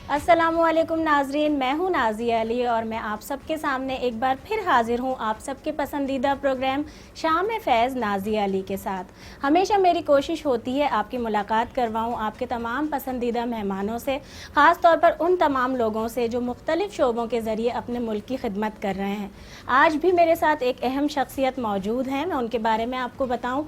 अस्सलामुअलैकुम नाजरीन, मैं हूं नाज़िया अली और मैं आप सबके सामने एक बार फिर हाजिर हूं आप सबके पसंदीदा प्रोग्राम शाम फैज़ नाज़िया अली के साथ। हमेशा मेरी कोशिश होती है आपकी मुलाकात करवाऊं आपके तमाम पसंदीदा मेहमानों से, ख़ास तौर पर उन तमाम लोगों से जो मुख्तलिफ़ शोबों के ज़रिए अपने मुल्क की खिदमत कर रहे हैं। आज भी मेरे साथ एक अहम शख्सियत मौजूद हैं, मैं उनके बारे में आपको बताऊँ।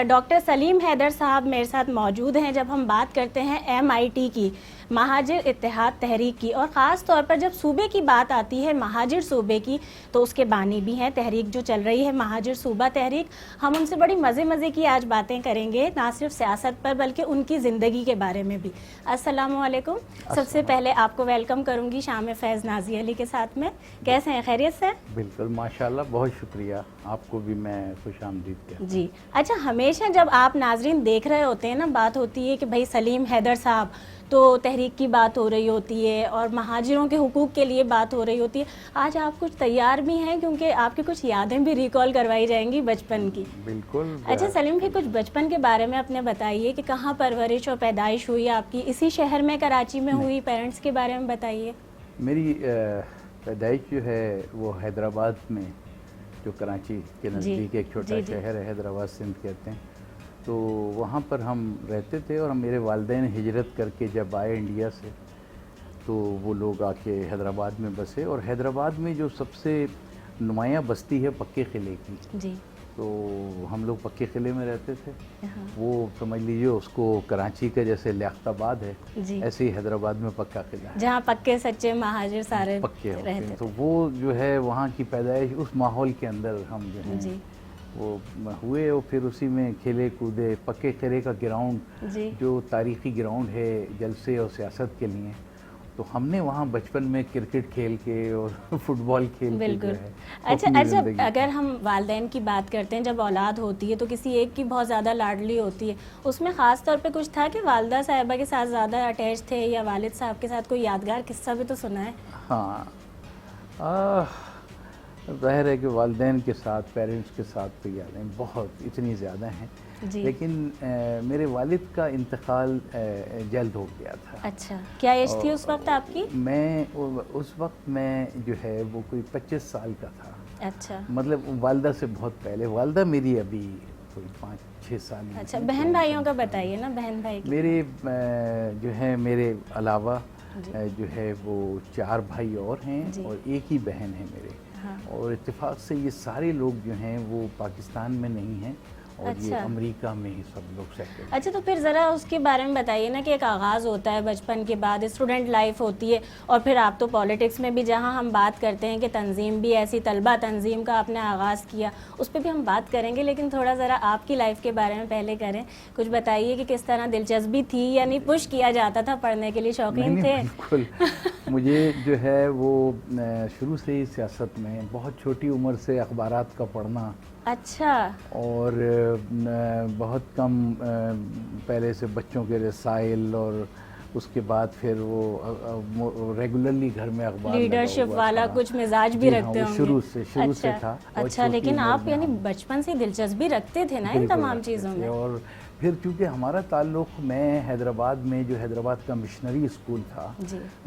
डॉक्टर सलीम हैदर साहब मेरे साथ मौजूद हैं जब हम बात करते हैं MIT की, महाजिर इत्तेहाद तहरीक की, और ख़ास तौर पर जब सूबे की बात आती है महाजिर सूबे की तो उसके बानी भी हैं। तहरीक जो चल रही है महाजिर सूबा तहरीक, हम उनसे बड़ी मज़े की आज बातें करेंगे, ना सिर्फ सियासत पर बल्कि उनकी ज़िंदगी के बारे में भी। अस्सलामुअलैकुम। सबसे पहले आपको वेलकम करूँगी शाम फैज़ नाज़िया अली के साथ में। कैसे हैं, खैरियत से? बिल्कुल माशाल्लाह, बहुत शुक्रिया, आपको भी मैं खुशामदीद कहता हूं। जी अच्छा, हमेशा जब आप नाजरीन देख रहे होते हैं ना, बात होती है कि भाई सलीम हैदर साहब, तो तहरीक की बात हो रही होती है और महाजिरों के हुकूक के लिए बात हो रही होती है। आज आप कुछ तैयार भी हैं क्योंकि आपकी कुछ यादें भी रिकॉल करवाई जाएंगी बचपन की। बिल्कुल। अच्छा सलीम भाई, कुछ बचपन के बारे में अपने बताइए कि कहाँ परवरिश और पैदाइश हुई आपकी? इसी शहर में कराची में हुई? पेरेंट्स के बारे में बताइए। मेरी पैदाइश जो है वो हैदराबाद में, जो कराची के नज़दीक एक छोटा शहर है, हैदराबाद सिंध कहते हैं, तो वहाँ पर हम रहते थे। और मेरे वालिदैन हिजरत करके जब आए इंडिया से तो वो लोग आके हैदराबाद में बसे। और हैदराबाद में जो सबसे नुमायाँ बस्ती है पक्के किले की, जी, तो हम लोग पक्के किले में रहते थे। वो समझ लीजिए उसको कराची का जैसे लियाकताबाद है, ऐसे ही हैदराबाद में पक्का किला है, जहाँ पक्के सच्चे महाजिर सारे पक्के रहते थे। तो वो जो है वहाँ की पैदाइश, उस माहौल के अंदर हम जो है वो हुए और फिर उसी में खेले कूदे। पक्के किले का ग्राउंड जो तारीख़ी ग्राउंड है जलसे और सियासत के लिए, तो हमने वहाँ बचपन में क्रिकेट खेल के और फुटबॉल खेल के जो है। अच्छा, अगर हम वालिदैन की बात करते हैं, जब औलाद होती है तो किसी एक की बहुत ज़्यादा लाडली होती है, उसमें ख़ास तौर पे कुछ था कि वालदा साहिबा के साथ ज़्यादा अटैच थे या वालिद साहब के साथ? कोई यादगार किस्सा भी तो सुना है। हाँ, ज़ाहिर है कि वालिदैन के साथ, पेरेंट्स के साथ तो यादें बहुत इतनी ज़्यादा हैं, लेकिन मेरे वालिद का इंतकाल जल्द हो गया था। अच्छा, क्या एज थी उस वक्त आपकी? उस वक्त मैं जो है वो कोई 25 साल का था। अच्छा, मतलब वालदा से बहुत पहले। वालदा मेरी अभी कोई 5-6 साल। अच्छा, बहन भाइयों का बताइए ना, बहन भाई की। मेरे जो है मेरे अलावा जो है वो 4 भाई और हैं और एक ही बहन है मेरे। और इत्तेफाक से ये सारे लोग जो हैं वो पाकिस्तान में नहीं हैं और ये अमेरिका में ही सब लोग सेटल। अच्छा, तो फिर ज़रा उसके बारे में बताइए ना कि एक आगाज़ होता है बचपन के बाद, स्टूडेंट लाइफ होती है, और फिर आप तो पॉलिटिक्स में भी, जहां हम बात करते हैं कि तंजीम भी ऐसी, तलबा तंजीम का आपने आगाज़ किया, उस पर भी हम बात करेंगे, लेकिन थोड़ा ज़रा आपकी लाइफ के बारे में पहले करें। कुछ बताइए कि किस तरह दिलचस्पी थी, यानी पुश किया जाता था पढ़ने के लिए, शौकीन थे? बिल्कुल। मुझे जो है वो शुरू से ही सियासत में, बहुत छोटी उम्र से अखबारात का पढ़ना। अच्छा। और बहुत कम पहले से बच्चों के रसाइल, और उसके बाद फिर वो रेगुलरली घर में अखबार, लीडरशिप वाला कुछ मिजाज भी रखते होंगे। शुरू से था। अच्छा, लेकिन आप यानी बचपन से दिलचस्पी रखते थे ना इन तमाम चीज़ों में? और फिर चूँकि हमारा ताल्लुक़, मैं हैदराबाद में जो हैदराबाद का मिशनरी स्कूल था,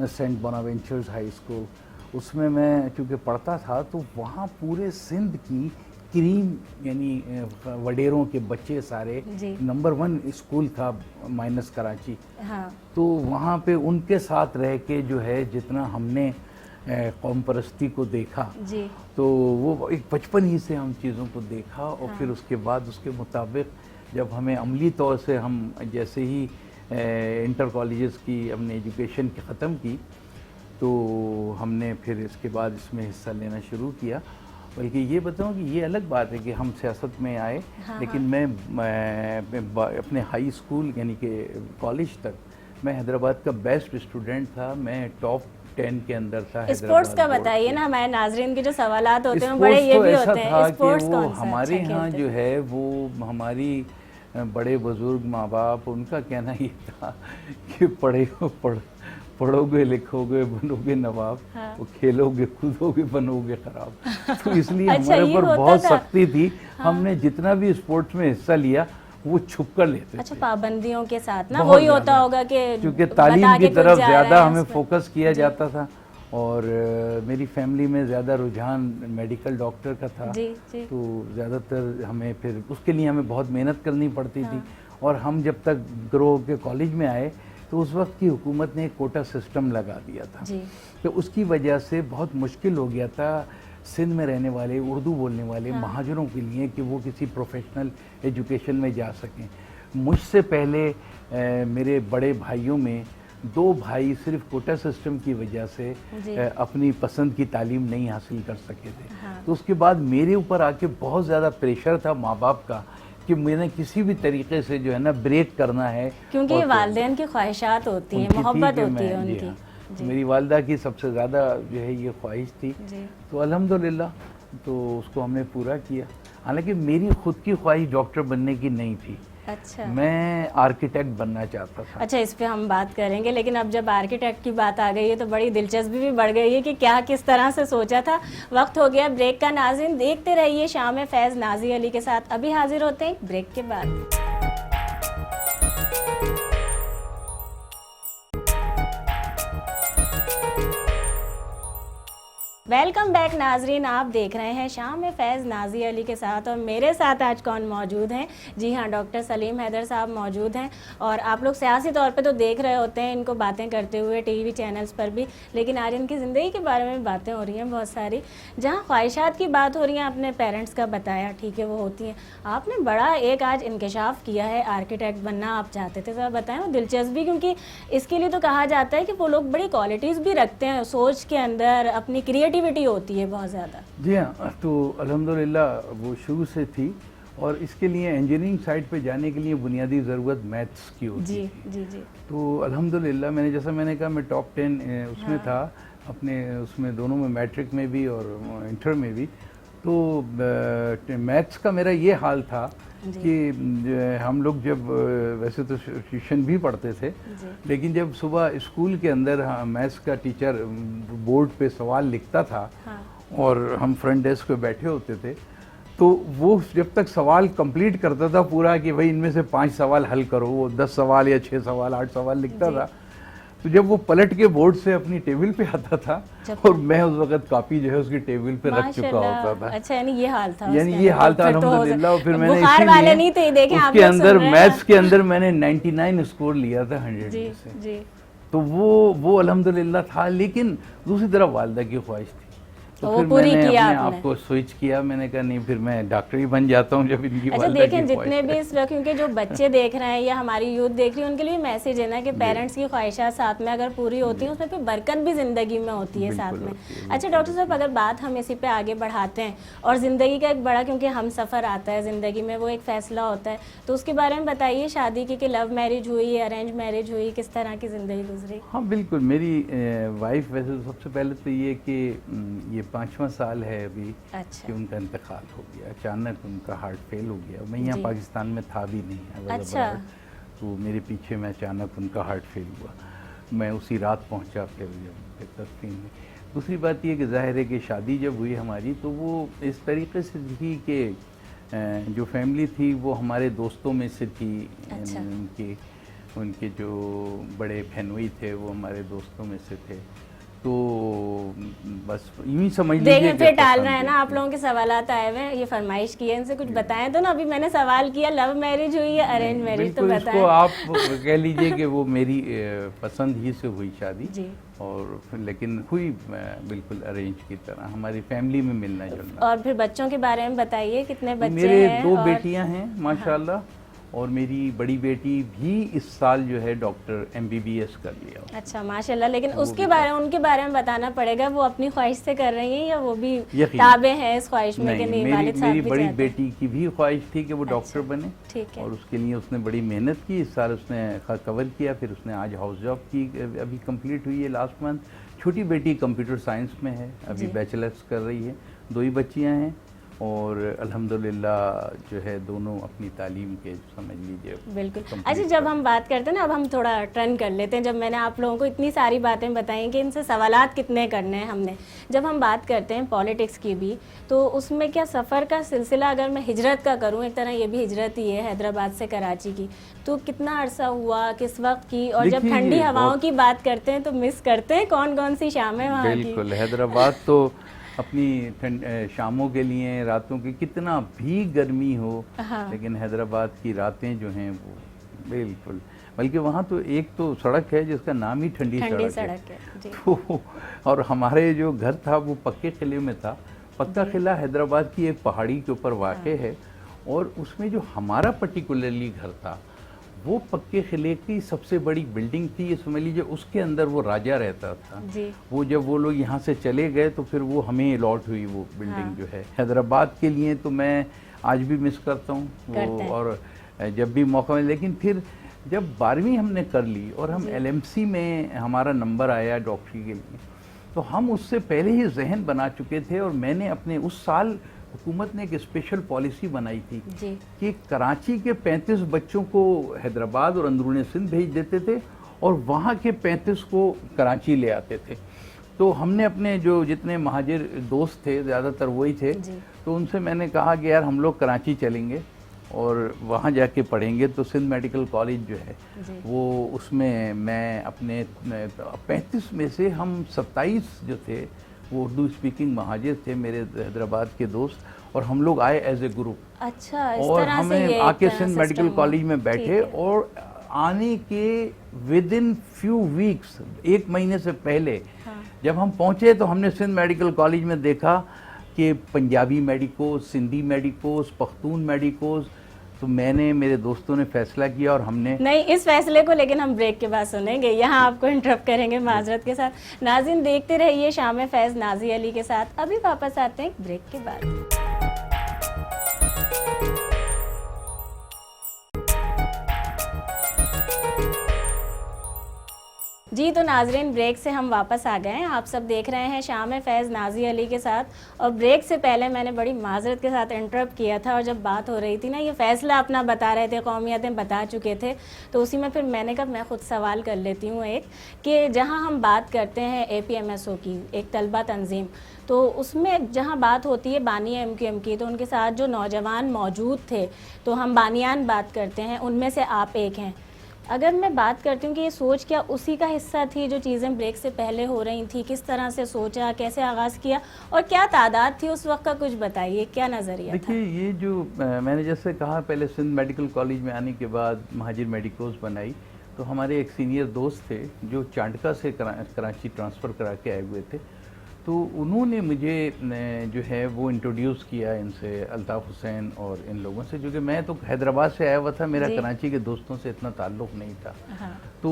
सेंट बोनावेंचर्स हाई स्कूल, उसमें मैं चूँकि पढ़ता था, तो वहाँ पूरे सिंध की क्रीम यानी वडेरों के बच्चे सारे, नंबर 1 स्कूल था माइनस कराची। तो वहाँ पे उनके साथ रह के जो है जितना हमने कौम परस्ती को देखा, तो वो एक बचपन ही से हम चीज़ों को देखा। और फिर उसके बाद उसके मुताबिक जब हमें अमली तौर से, हम जैसे ही इंटर कॉलेजेस की हमने एजुकेशन ख़त्म की, तो हमने फिर इसके बाद इसमें हिस्सा लेना शुरू किया। बल्कि ये बताऊं कि ये अलग बात है कि हम सियासत में आए, लेकिन मैं अपने हाई स्कूल यानी कि कॉलेज तक मैं हैदराबाद का बेस्ट स्टूडेंट था। मैं टॉप 10 के अंदर था। स्पोर्ट्स का बताइए ना, हमारे नाजरीन के जो सवालात होते हैं बड़े ये भी होते हैं। स्पोर्ट्स कौन सा हमारे यहाँ जो है वो हमारी बड़े बुजुर्ग माँ बाप, उनका कहना ये था कि पढ़ोगे लिखोगे बनोगे नवाब, वो खेलोगे कूदोगे बनोगे खराब। तो इसलिए हमारे ऊपर बहुत सख्ती थी। हमने जितना भी स्पोर्ट्स में हिस्सा लिया वो छुप कर लेते अच्छा, थे। पाबंदियों के साथ ना बहुत वही होता ज़्यादा। होगा कि क्योंकि तालीम की तरफ ज़्यादा हमें फोकस फोकस किया जाता था, और मेरी फैमिली में ज़्यादा रुझान मेडिकल डॉक्टर का था। जी जी। तो ज़्यादातर हमें फिर उसके लिए हमें बहुत मेहनत करनी पड़ती थी। और हम जब तक ग्रो के कॉलेज में आए तो उस वक्त की हुकूमत ने एक कोटा सिस्टम लगा दिया था जी। तो उसकी वजह से बहुत मुश्किल हो गया था सिंध में रहने वाले उर्दू बोलने वाले महाजरों के लिए कि वो किसी प्रोफेशनल एजुकेशन में जा सकें। मुझसे पहले मेरे बड़े भाइयों में 2 भाई सिर्फ कोटा सिस्टम की वजह से अपनी पसंद की तालीम नहीं हासिल कर सके थे। तो उसके बाद मेरे ऊपर आके बहुत ज़्यादा प्रेशर था माँ बाप का कि मैंने किसी भी तरीके से जो है ना ब्रेक करना है, क्योंकि ये वालिदैन की ख्वाहिशात होती हैं, मोहब्बत होती है उनकी। मेरी वालदा की सबसे ज़्यादा जो है ये ख्वाहिश थी। तो अल्हम्दुलिल्लाह तो उसको हमने पूरा किया। हालांकि मेरी खुद की ख्वाहिश डॉक्टर बनने की नहीं थी। अच्छा, मैं आर्किटेक्ट बनना चाहता था। अच्छा, इस पे हम बात करेंगे, लेकिन अब जब आर्किटेक्ट की बात आ गई है तो बड़ी दिलचस्पी भी बढ़ गई है कि क्या किस तरह से सोचा था। वक्त हो गया ब्रेक का नाज़रीन, देखते रहिए शाम फैज़ नाज़ी अली के साथ। अभी हाजिर होते हैं ब्रेक के बाद। वेलकम बैक नाजरीन, आप देख रहे हैं शाम फैज़ नाज़ी अली के साथ, और मेरे साथ आज कौन मौजूद हैं? जी हाँ, डॉक्टर सलीम हैदर साहब मौजूद हैं। और आप लोग सियासी तौर पे तो देख रहे होते हैं इनको बातें करते हुए टीवी चैनल्स पर भी, लेकिन आज इनकी ज़िंदगी के बारे में बातें हो रही हैं बहुत सारी। जहाँ ख्वाहिशात की बात हो रही है, आपने पेरेंट्स का बताया, ठीक है, वो होती हैं। आपने बड़ा एक आज इंकशाफ किया है, आर्किटेक्ट बनना आप चाहते थे, ज़रा बताएं वो दिलचस्पी, क्योंकि इसके लिए तो कहा जाता है कि वो लोग बड़ी क्वालिटीज़ भी रखते हैं, सोच के अंदर अपनी क्रिएटिविटी होती है बहुत ज़्यादा। जी हाँ, तो अल्हम्दुलिल्लाह वो शुरू से थी, और इसके लिए इंजीनियरिंग साइड पे जाने के लिए बुनियादी ज़रूरत मैथ्स की होती जी थी। जी जी। तो अल्हम्दुलिल्लाह मैंने कहा मैं टॉप 10 उसमें था अपने, उसमें दोनों में, मैट्रिक में भी और इंटर में भी। तो मैथ्स का मेरा ये हाल था कि हम लोग जब वैसे तो ट्यूशन भी पढ़ते थे, लेकिन जब सुबह स्कूल के अंदर मैथ्स का टीचर बोर्ड पे सवाल लिखता था और हम फ्रंट डेस्क पे बैठे होते थे, तो वो जब तक सवाल कंप्लीट करता था पूरा कि भाई इनमें से 5 सवाल हल करो, वो 10 सवाल या 6 सवाल 8 सवाल लिखता था। तो जब वो पलट के बोर्ड से अपनी टेबल पे आता था और मैं उस वक्त कॉपी जो है उसकी टेबल पे रख चुका होता था। अच्छा, यानी ये हाल था अल्हम्दुलिल्लाह। और फिर मैंने बुखार वाले नहीं थे, देखें आप उसके अंदर मैथ्स के अंदर मैंने 99 स्कोर लिया था 100 में से। जी। तो वो अल्हम्दुलिल्लाह था, लेकिन दूसरी तरफ वालिदा की ख्वाहिश थी, तो फिर मैंने अपने आप को स्विच किया। मैंने कहा नहीं, फिर मैं डॉक्टर ही बन जाता हूँ जब इनकी अच्छा, देखें जितने भी इस वक्त, क्योंकि जो बच्चे देख रहे हैं या हमारी यूथ देख रही है, उनके लिए मैसेज है ना कि पेरेंट्स की ख्वाहिशात साथ में अगर पूरी होती हैं, उसमें फिर बरकत भी ज़िंदगी में होती है साथ में। अच्छा डॉक्टर साहब, अगर बात हम इसी पे आगे बढ़ाते हैं, और ज़िंदगी का एक बड़ा, क्योंकि हम सफ़र आता है ज़िंदगी में, वो एक फ़ैसला होता है, तो उसके बारे में बताइए। शादी की कि लव मैरिज हुई, अरेंज मैरिज हुई, किस तरह की ज़िंदगी गुजरी? हाँ बिल्कुल, मेरी वाइफ वैसे सबसे पहले तो ये कि ये 5वां साल है अभी कि उनका इंतकाल हो गया, अचानक उनका हार्ट फेल हो गया। मैं यहाँ पाकिस्तान में था भी नहीं। अच्छा। तो मेरे पीछे में अचानक उनका हार्ट फेल हुआ, मैं उसी रात पहुँचा फिर तस्वीर में। दूसरी बात ये कि जाहिर है कि शादी जब हुई हमारी, तो वो इस तरीके से थी कि जो फैमिली थी वो हमारे दोस्तों में से थी। अच्छा। उनके जो बड़े बहनोई थे वो हमारे दोस्तों में से थे। तो बस यूं ही समझ लीजिए। देखिए फिर टाल रहे हैं ना, आप लोगों के सवालात आए हुए हैं, ये फरमाइश की है, इनसे कुछ बताएं तो ना। अभी मैंने सवाल किया लव मैरिज हुई या अरेंज मैरिज, तो बताएं। इसको आप कह लीजिए कि वो मेरी पसंद ही से हुई शादी जी। और लेकिन हुई बिल्कुल अरेंज की तरह, हमारी फैमिली में मिलना जुलना। और फिर बच्चों के बारे में बताइए, कितने बच्चे हैं? मेरे 2 बेटियां हैं माशाल्लाह, और मेरी बड़ी बेटी भी इस साल जो है डॉक्टर MBBS कर लिया। अच्छा माशाल्लाह। लेकिन उनके बारे में बताना पड़ेगा, वो अपनी ख्वाहिश से कर रही हैं या वो भी ताबे हैं इस ख्वाहिश में? कि नहीं, वालिद साहब भी मेरी बड़ी बेटी की भी ख्वाहिश थी कि वो डॉक्टर बने। ठीक है। और उसके लिए उसने बड़ी मेहनत की, इस साल उसने कवर किया, फिर उसने आज हाउस जॉब की, अभी कंप्लीट हुई है लास्ट मंथ। छोटी बेटी कंप्यूटर साइंस में है, अभी बैचलर्स कर रही है। 2 ही बच्चियाँ हैं, और अल्हम्दुलिल्लाह जो है दोनों अपनी तालीम के समझ लीजिए। बिल्कुल। अच्छा, जब हम बात करते हैं ना, अब हम थोड़ा टर्न कर लेते हैं। जब मैंने आप लोगों को इतनी सारी बातें बताई कि इनसे सवालात कितने करने हैं हमने, जब हम बात करते हैं पॉलिटिक्स की भी, तो उसमें क्या सफ़र का सिलसिला, अगर मैं हिजरत का करूं, एक तरह ये भी हिजरत ही है हैदराबाद से कराची की, तो कितना अरसा हुआ, किस वक्त की, और जब ठंडी हवाओं की बात करते हैं तो मिस करते हैं कौन कौन सी शामें वहाँ की? बिल्कुल, हैदराबाद तो अपनी शामों के लिए, रातों की कितना भी गर्मी हो, हाँ। लेकिन हैदराबाद की रातें जो हैं वो बिल्कुल, बल्कि वहाँ तो एक तो सड़क है जिसका नाम ही ठंडी सड़क है। जी। तो और हमारे जो घर था वो पक्के किले में था। पक्का किला हैदराबाद की एक पहाड़ी के ऊपर वाक़ है, और उसमें जो हमारा पर्टिकुलरली घर था वो पक्के किले की सबसे बड़ी बिल्डिंग थी। ये समझ लीजिए उसके अंदर वो राजा रहता था जी। वो जब वो लोग यहाँ से चले गए तो फिर वो हमें अलॉट हुई वो बिल्डिंग जो है। हैदराबाद के लिए तो मैं आज भी मिस करता हूँ वो, और जब भी मौका मिले। लेकिन फिर जब 12वीं हमने कर ली और हम LMC में हमारा नंबर आया डॉक्टरी के लिए, तो हम उससे पहले ही जहन बना चुके थे, और मैंने अपने उस साल हुकूमत ने एक स्पेशल पॉलिसी बनाई थी कि कराची के 35 बच्चों को हैदराबाद और अंदरूनी सिंध भेज देते थे, और वहाँ के 35 को कराची ले आते थे। तो हमने अपने जो जितने महाजिर दोस्त थे, ज़्यादातर वही थे, तो उनसे मैंने कहा कि यार हम लोग कराची चलेंगे और वहाँ जाके पढ़ेंगे। तो सिंध मेडिकल कॉलेज जो है वो, उसमें मैं अपने 35 में से हम 27 जो थे वो उर्दू स्पीकिंग महाजिर थे, मेरे हैदराबाद के दोस्त, और हम लोग आए एज ए ग्रुप। अच्छा, इस और तरह हमें से आके सिंध मेडिकल कॉलेज में बैठे, और आने के विदिन फ्यू वीक्स, 1 महीने से पहले जब हम पहुंचे तो हमने सिंध मेडिकल कॉलेज में देखा कि Punjabi medicos, Sindhi medicos, Pakhtun medicos. तो मैंने, मेरे दोस्तों ने फैसला किया, और हमने नहीं, इस फैसले को लेकिन हम ब्रेक के बाद सुनेंगे। यहाँ आपको इंटरप्ट करेंगे माजरत के साथ। नाज़रीन, देखते रहिए शाम फैज़ नाज़ी अली के साथ। अभी वापस आते हैं ब्रेक के बाद। जी, तो नाजरीन, ब्रेक से हम वापस आ गए हैं। आप सब देख रहे हैं शाम फैज़ नाज़ी अली के साथ, और ब्रेक से पहले मैंने बड़ी माजरत के साथ इंटरप्ट किया था, और जब बात हो रही थी ना, ये फ़ैसला अपना बता रहे थे, कौमियतें बता चुके थे, तो उसी में फिर मैंने कहा मैं ख़ुद सवाल कर लेती हूँ एक, कि जहाँ हम बात करते हैं APMSO की, एक तलबा तंजीम, तो उसमें जहाँ बात होती है बानी MQM की, तो उनके साथ जो नौजवान मौजूद थे, तो हम बानियान बात करते हैं, उनमें से आप एक हैं। अगर मैं बात करती हूँ कि ये सोच क्या उसी का हिस्सा थी जो चीज़ें ब्रेक से पहले हो रही थी, किस तरह से सोचा, कैसे आगाज़ किया, और क्या तादाद थी उस वक्त का, कुछ बताइए, क्या नज़रिया था? देखिए, ये जो मैंने जैसे कहा, पहले सिंध मेडिकल कॉलेज में आने के बाद महाजिर मेडिकोस बनाई, तो हमारे एक सीनियर दोस्त थे जो चांडका से कराची ट्रांसफ़र करा के आए हुए थे, तो उन्होंने मुझे जो है वो इंट्रोड्यूस किया इनसे, अल्ताफ़ हुसैन और इन लोगों से, जो कि मैं तो हैदराबाद से आया हुआ था, मेरा कराची के दोस्तों से इतना ताल्लुक़ नहीं था। तो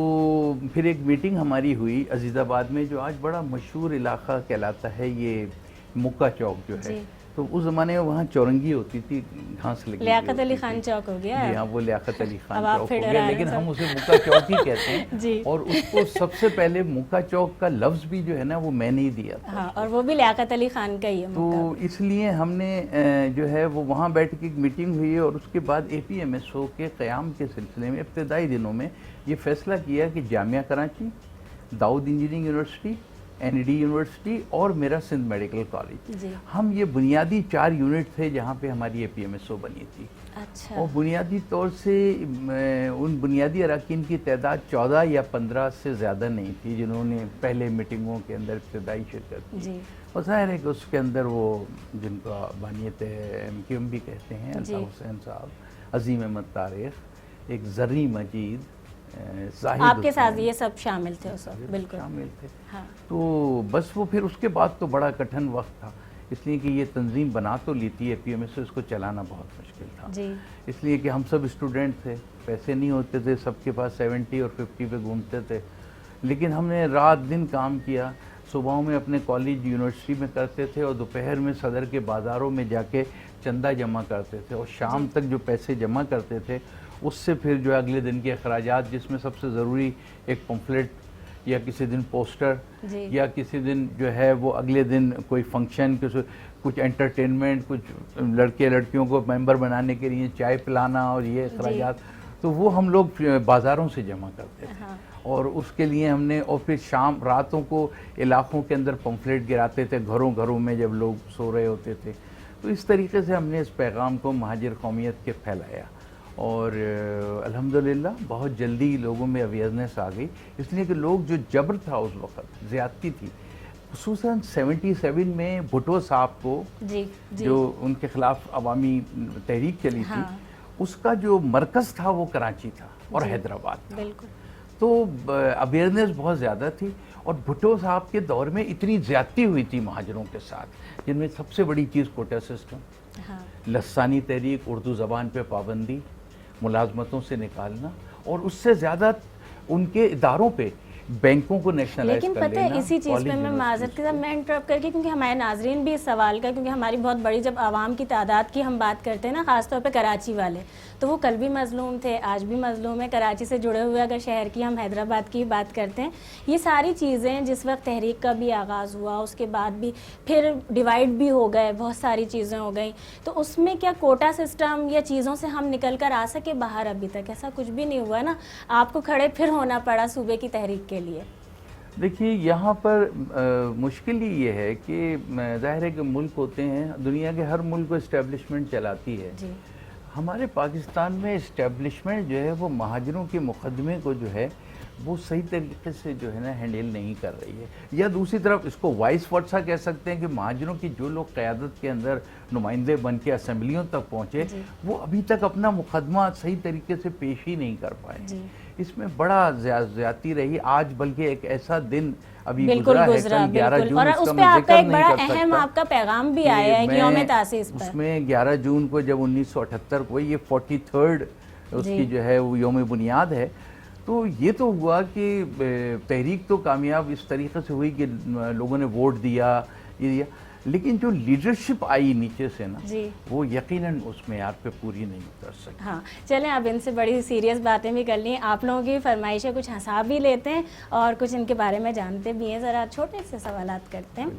फिर एक मीटिंग हमारी हुई अजीज़ाबाद में, जो आज बड़ा मशहूर इलाका कहलाता है, ये मुक्का चौक जो है। तो उस ज़माने में वहाँ चौरंगी होती थी, घास लगी। लियाकत अली खान चौक हो गया। जी हाँ, वो लियाकत अली खान चौक हो गया, लेकिन हम उसे मुक्का चौक ही कहते हैं। और उसको सबसे पहले मुक्का चौक का लफ्ज़ भी जो है ना वो मैंने ही दिया था। हाँ, और वो भी लियाकत अली खान का ही है। तो इसलिए हमने जो है वो वहाँ बैठ के एक मीटिंग हुई, और उसके बाद APMSO के क़याम के सिलसिले में इब्तदाई दिनों में ये फ़ैसला किया कि Jamia Karachi, Dawood engineering university, NED university और मेरा सिंध मेडिकल कॉलेज, हम ये बुनियादी 4 यूनिट थे जहाँ पे हमारी APMSO बनी थी। अच्छा। और बुनियादी तौर से उन बुनियादी अरकान की तादाद 14 या 15 से ज़्यादा नहीं थी जिन्होंने पहले मीटिंगों के अंदर इब्तदाई शिरकत की। और ज़ाहिर है कि उसके अंदर वो जिनका बानियत MQM भी कहते हैं, अल्ताफ़ हुसैन साहब, अज़ीम अहमद तारिक, एक ज़र्री मजीद, आपके साथ ये सब शामिल थे उस वक्त? बिल्कुल शामिल थे। हाँ। तो बस वो फिर उसके बाद तो बड़ा कठिन वक्त था, इसलिए कि ये तंजीम बना तो ली थी APMSO, इसको चलाना बहुत मुश्किल था जी। इसलिए कि हम सब स्टूडेंट थे, पैसे नहीं होते थे, सबके पास 70 और 50 पे घूमते थे, लेकिन हमने रात दिन काम किया। सुबह में अपने कॉलेज यूनिवर्सिटी में करते थे, और दोपहर में सदर के बाज़ारों में जाके चंदा जमा करते थे, और शाम तक जो पैसे जमा करते थे उससे फिर जो अगले दिन के अखराजात, जिसमें सबसे ज़रूरी एक पम्फलेट या किसी दिन पोस्टर, या किसी दिन जो है वो अगले दिन कोई फंक्शन, कुछ एंटरटेनमेंट, कुछ लड़के लड़कियों को मेंबर बनाने के लिए चाय पिलाना और ये अखराजात, तो वो हम लोग बाज़ारों से जमा करते थे। हाँ। और उसके लिए हमने, और फिर शाम रातों को इलाकों के अंदर पम्फलेट गिराते थे घरों घरों में जब लोग सो रहे होते थे। तो इस तरीके से हमने इस पैगाम को महाजिर कौमियत के फैलाया और अल्हम्दुलिल्लाह बहुत जल्दी लोगों में अवेयरनेस आ गई, इसलिए कि लोग जो जबर था उस वक़्त, ज़्यादती थी, खुसूसन 77 में भुट्टो साहब को जो उनके ख़िलाफ़ अवामी तहरीक चली थी, उसका जो मरकज़ था वो कराची था और हैदराबाद था। बिल्कुल। तो अवेयरनेस बहुत ज़्यादा थी और भुट्टो साहब के दौर में इतनी ज़्यादती हुई थी महाजरों के साथ, जिनमें सबसे बड़ी चीज़ कोटा सिस्टम, लसानी तहरीक, उर्दू ज़बान पे पाबंदी, मुलाजमतों से निकालना, और उससे ज़्यादा उनके इदारों पे बैंकों को नेशनलाइज कर लेना। लेकिन पता है इसी चीज़ पे मैं माजरत के साथ मैं इंटरप्ट करके, क्योंकि हमारे नाजरीन भी इस सवाल का, क्योंकि हमारी बहुत बड़ी जब आवाम की तादाद की हम बात करते हैं ना, ख़ासतौर पे कराची वाले, तो वो कल भी मजलूम थे, आज भी मजलूम है। कराची से जुड़े हुए अगर शहर की हम हैदराबाद की बात करते हैं, ये सारी चीज़ें जिस वक्त तहरीक का भी आगाज़ हुआ उसके बाद भी फिर डिवाइड भी हो गए, बहुत सारी चीज़ें हो गई, तो उसमें क्या कोटा सिस्टम या चीज़ों से हम निकल कर आ सके बाहर? अभी तक ऐसा कुछ भी नहीं हुआ ना, आपको खड़े फिर होना पड़ा सूबे की तहरीक के लिए। देखिए यहाँ पर मुश्किल ही ये है कि ज़ाहिर है कि मुल्क होते हैं, दुनिया के हर मुल्क को इस्टेब्लिशमेंट चलाती है। हमारे पाकिस्तान में इस्टेब्लिशमेंट जो है वो महाजरों के मुकदमे को जो है वो सही तरीके से जो है ना हैंडल नहीं कर रही है, या दूसरी तरफ इसको वाइस वर्सा कह सकते हैं कि महाजरों की जो लोग क़यादत के अंदर नुमाइंदे बन के असम्बलियों तक पहुँचे, वो अभी तक अपना मुकदमा सही तरीके से पेश ही नहीं कर पाए। इसमें बड़ा ज़्यादती रही। आज बल्कि एक ऐसा दिन अभी गुजरा है, कल 11 जून, और उस पे आपका एक बड़ा अहम आपका पैगाम भी आया है कि यौम तासीस पर। उसमें 11 जून को जब 1978 को ये 43rd उसकी जो है वो यौम बुनियाद है, तो ये तो हुआ कि तहरीक तो कामयाब इस तरीके से हुई कि लोगों ने वोट दिया, ये दिया, लेकिन जो लीडरशिप आई नीचे से ना, वो यकीनन उस मेयार पे पूरी नहीं उतर सकती। हाँ, चलें अब इनसे बड़ी सीरियस बातें भी कर ली, आप लोगों की फरमाइशें कुछ हंसा भी लेते हैं और कुछ इनके बारे में जानते भी हैं। ज़रा छोटे से सवालात करते हैं,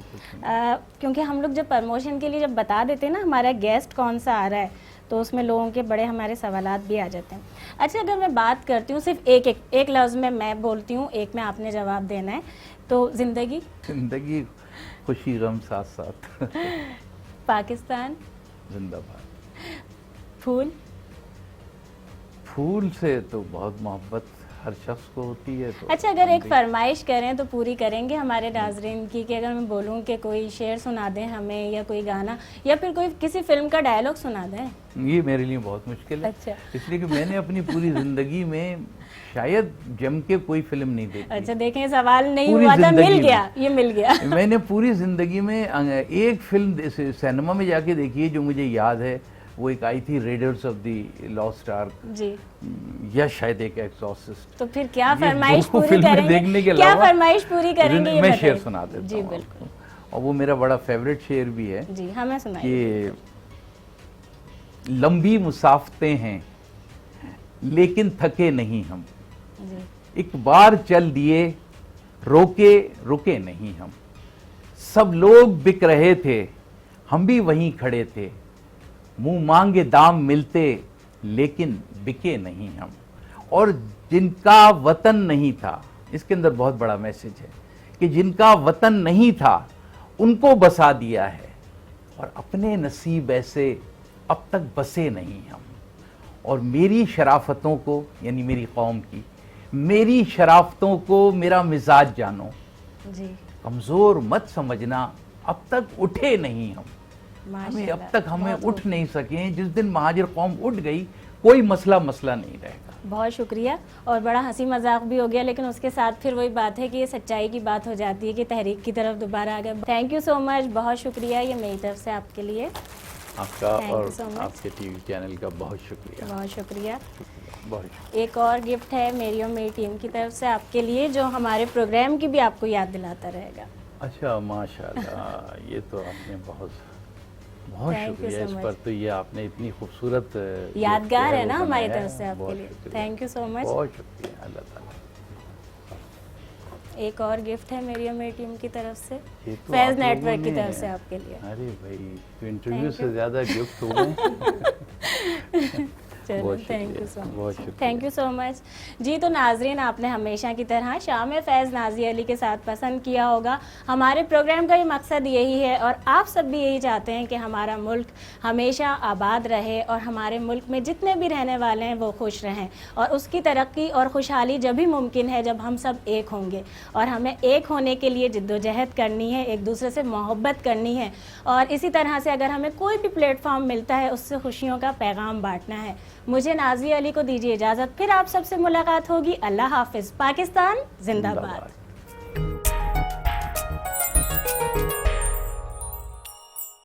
क्योंकि हम लोग जब प्रमोशन के लिए जब बता देते हैं ना हमारा गेस्ट कौन सा आ रहा है, तो उसमें लोगों के बड़े हमारे सवालात भी आ जाते हैं। अच्छा, अगर मैं बात करती हूँ सिर्फ एक लफ्ज़ में मैं बोलती हूँ, एक में आपने जवाब देना है, तो ज़िंदगी खुशी गम साथ साथ। पाकिस्तान जिंदाबाद। फूल से तो बहुत मोहब्बत हर शख्स को होती है। तो अच्छा, अगर एक फरमाइश करें तो पूरी करेंगे हमारे नाजरीन की, कि अगर मैं बोलूं कि कोई शेर सुना दें हमें, या कोई गाना, या फिर कोई किसी फिल्म का डायलॉग सुना दें? ये मेरे लिए बहुत मुश्किल है। अच्छा। इसलिए कि मैंने अपनी पूरी जिंदगी में शायद जम के कोई फिल्म नहीं देखी। अच्छा, देखें सवाल नहीं हुआ था, मिल गया, ये मिल गया। मैंने पूरी जिंदगी में एक फिल्म सिनेमा में जाके देखी है जो मुझे याद है, वो एक आई थी Raiders of the Lost Ark जी, या शायद एक एक्सॉर्सिस्ट। तो फिर क्या फरमाइश पूरी करेंगे? देखने के क्या फरमाइश पूरी करेंगे? मैं शेर सुना देता हूं जी बिल्कुल, और वो मेरा बड़ा फेवरेट शेर भी है जी, हमें सुनाइए। कि लंबी मुसाफतें हैं लेकिन थके नहीं हम, एक बार चल दिए रुके नहीं हम, सब लोग बिक रहे थे हम भी वहीं खड़े थे, मुंह मांगे दाम मिलते लेकिन बिके नहीं हम। और जिनका वतन नहीं था, इसके अंदर बहुत बड़ा मैसेज है कि जिनका वतन नहीं था उनको बसा दिया है, और अपने नसीब ऐसे अब तक बसे नहीं हम। और मेरी शराफतों को, यानी मेरी कौम की, मेरी शराफतों को मेरा मिजाज जानो जी, कमज़ोर मत समझना अब तक उठे नहीं हम। हमें अब तक हमें उठ नहीं सके, जिस दिन महाजिर कौम उठ गई कोई मसला नहीं रहेगा। बहुत शुक्रिया, और बड़ा हंसी मजाक भी हो गया, लेकिन उसके साथ फिर वही बात है कि ये सच्चाई की बात हो जाती है कि तहरीक की तरफ दोबारा आ गए। थैंक यू सो मच, बहुत शुक्रिया, ये मेरी तरफ से आपके लिए। आपका और आपके टीवी चैनल का बहुत शुक्रिया। बहुत शुक्रिया। बहुत एक और गिफ्ट है मेरी और मेरी टीम की तरफ से आपके लिए, जो हमारे प्रोग्राम की भी आपको याद दिलाता रहेगा। अच्छा, माशाल्लाह, ये तो आपने बहुत शुक्रिया इस पर, तो ये आपने इतनी खूबसूरत यादगार है ना हमारी तरफ से आपके लिए। थैंक यू सो मच, बहुत शुक्रिया। अल्लाह ताला। है। एक और गिफ्ट है मेरी और मेरी टीम की तरफ से, ये तो फैज आप लोगों नेटवर्क की ने- तरफ से आपके लिए। अरे भाई, तो इंटरव्यू Thank से you. ज़्यादा गिफ्ट हो गए। चलो, बहुत थैंक यू शुक्रिया, सो बहुत मच, शुक्रिया। Thank you so much. जी, तो नाजरीन, आपने हमेशा की तरह शाम फैज़ नाज़िया अली के साथ पसंद किया होगा। हमारे प्रोग्राम का भी मकसद यही है और आप सब भी यही चाहते हैं कि हमारा मुल्क हमेशा आबाद रहे और हमारे मुल्क में जितने भी रहने वाले हैं वो खुश रहें, और उसकी तरक्की और खुशहाली जब भी मुमकिन है जब हम सब एक होंगे। और हमें एक होने के लिए जिद्दोजहद करनी है, एक दूसरे से मोहब्बत करनी है, और इसी तरह से अगर हमें कोई भी प्लेटफॉर्म मिलता है उससे खुशियों का पैगाम बांटना है। मुझे नाज़िया अली को दीजिए इजाज़त, फिर आप सबसे मुलाकात होगी। अल्लाह हाफिज़। पाकिस्तान जिंदाबाद।